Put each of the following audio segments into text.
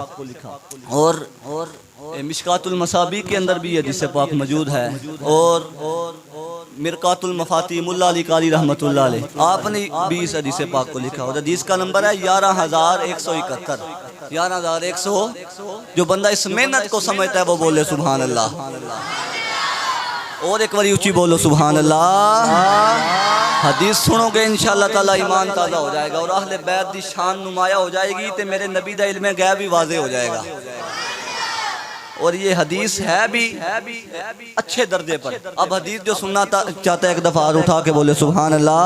اور مشکات المصابیح کے اندر بھی حدیث پاک موجود ہے، اور مرقات المفاتیح ملا علی قاری رحمۃ اللہ علیہ آپ نے بھی اس حدیث پاک کو لکھا، اور حدیث کا نمبر ہے 11171 11100۔ جو بندہ اس محنت کو سمجھتا ہے وہ بولے سبحان اللہ، اور ایک باری اونچی بولو سبحان اللہ۔ حدیث سنو گے انشاءاللہ تعالی ایمان تازہ ہو جائے گا، اور اہل بیت دی شان نمایاں ہو جائے گی، تے میرے نبی دا علم غیب بھی واضح ہو جائے گا۔ اور یہ حدیث ہے بھی اچھے درجے پر۔ اب حدیث جو سننا چاہتا ہے ایک دفعہ اور اٹھا کے بولے سبحان اللہ۔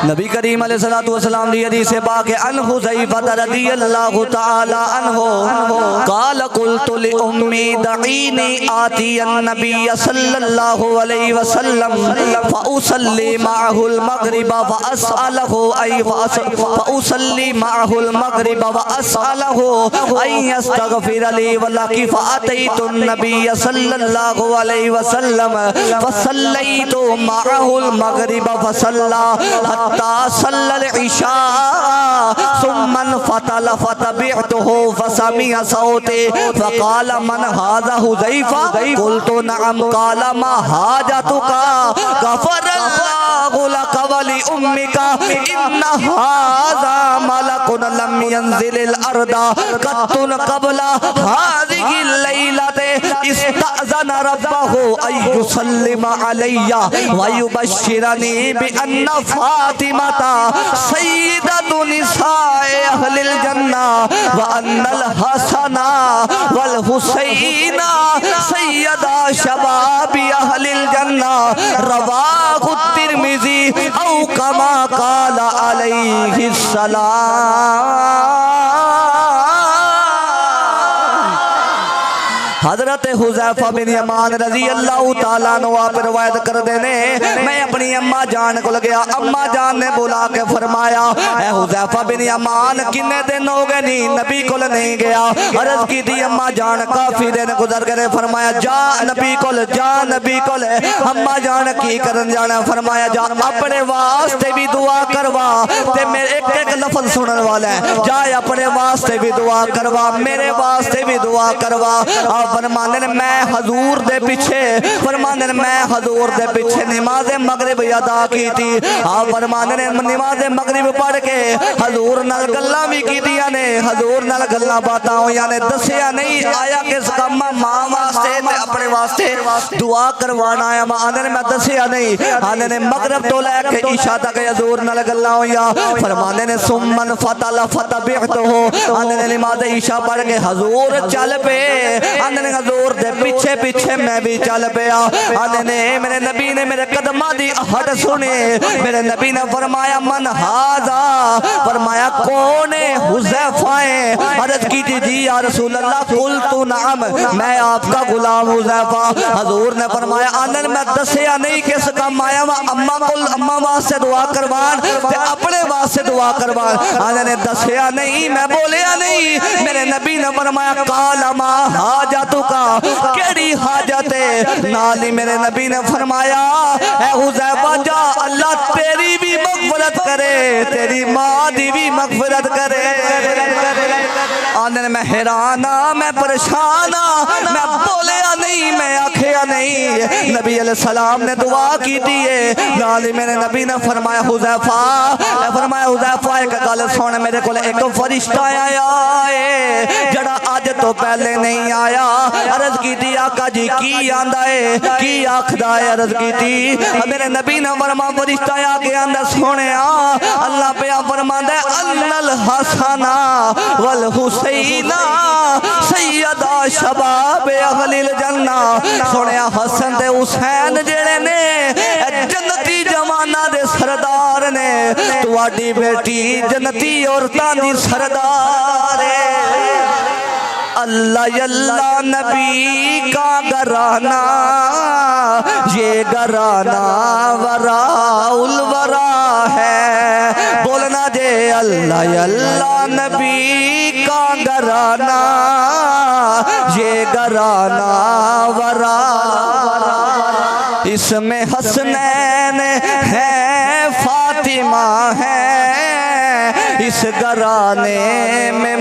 نبی کریم علیہ الصلوۃ والسلام دی حدیث پاک ہے، ان حذیفہ رضی اللہ تعالی عنہ قال قلت لأمی دعینی آتی النبی صلی اللہ علیہ وسلم فأصلی معه المغرب فأصلی معه المغرب وأسأله أن يستغفر لي ولكن فأتيت النبي صلى الله عليه وسلم فصليت معه المغرب فصلى حتى صلى العشاء ثم انفتل فتبعته فسمع صوتي فقال من هذا حذيفة؟ قلت نعم، قال ما حاجتك؟ غفر الله لك ولأمك إن هذا ملك لم ينزل الأرض قط قبل هذه الليلة استأذن ربه أن يسلم علي ويبشرني بأن فاطمة سيدة نساء أهل الجنة وأن الحسن والحسين سيدا شباب أهل الجنة۔ رواه الترمذي أو كما قال عليه السلام۔ حضرت حذیفہ بن یمان رضی اللہ تعالیٰ عنہ آپ روایت کر دینے، میں اپنی اماں جان کو لگیا، اماں جان نے بلا کے فرمایا اے حذیفہ بن یمان کنے دن ہو گئے نہیں نبی کو نہیں گیا؟ عرض کی تھی اماں جان کافی دن گزر گئے، فرمایا جا نبی کو لے۔ اماں جان کی کرن جانا؟ فرمایا جا اپنے واسطے بھی دعا کروا، تے میرے ایک لفظ سنن والا ہے، جا اپنے واسطے بھی دعا کروا، میرے واسطے بھی دعا کروا۔ فرمانے نے میں حضور دے پیچھے نماز مغرب ادا کی تھی۔ آپ فرمانے نے نماز مغرب پڑھ کے حضور نال گلاں بھی کیتیاں نے، حضور نال گلاں باتاں ہویاں نے، دسیا نہیں آیا کس کام ماں واسطے تے اپنے واسطے دعا کروانا آیا، آنے نے میں دسیا نہیں۔ آنے نے مغرب تو لے کے عشاء تک حضور نال گلاں ہویاں۔ فرمانے نے ثم فتل فتبعته، آنے نے نماز عشاء پڑھ کے حضور چل پے، آنے نے حضور دے پیچھے پیچھے میں بھی چل پیا۔ آنے نے میرے نبی نے میرے قدمہ دی آہٹ سنے، میرے نبی نے فرمایا من ہاذا، فرمایا کون ہے؟ حذیفہ ہے۔ عرض کی تھی جی یا رسول اللہ، قلت نعم، میں آپ کا غلام حذیفہ۔ حضور نے فرمایا آنن میں دسیا نہیں کس کام آیا وا، اماں واسطے دعا کروان تے اپنے واسطے دعا کروان۔ آنن نے دسیا نہیں، میں بولیا نہیں۔ میرے نبی نے فرمایا قال ما حاجتک، کیڑی حاجت ہے؟ نالی میرے نبی نے فرمایا اے حذیفہ جا اللہ تیری بھی مغفرت کرے، تیری ماں دی بھی مغفرت کرے۔ آنے میں حیرانا، میں پریشانا، میں بولیا نہیں، میں آکھیا نہیں۔ نبی علیہ السلام نے دعا کی دیئے، نالی میرے نبی نے فرمایا حذیفہ ایک گل سن، میرے کو ایک فرشتہ آیا ہے جڑا آج تو پہلے نہیں آیا۔ عرض کی تھی آقا جی کی آندہ ہے، کی آکھدہ ہے؟ عرض کی تھی میرے نبی نے فرما فرشتہ آگے آندہ سونے اللہ پہ فرماندہ ان الحسن والحسین سیدہ شباب اہل الجنہ۔ سونے حسن دے حسین جڑے نے جنتی جوانہ دے سردار نے، تواڈی بیٹی جنتی عورتاں دی سردار ہے۔ اللہ اللہ نبی کا گھرانہ، یہ گھرانہ وراء الورا ہے۔ بولنا جے اللہ اللہ نبی کا گھرانہ، یہ گھرانہ وراء، اس میں حسنین ہے فاطمہ ہے، اس گھرانے میں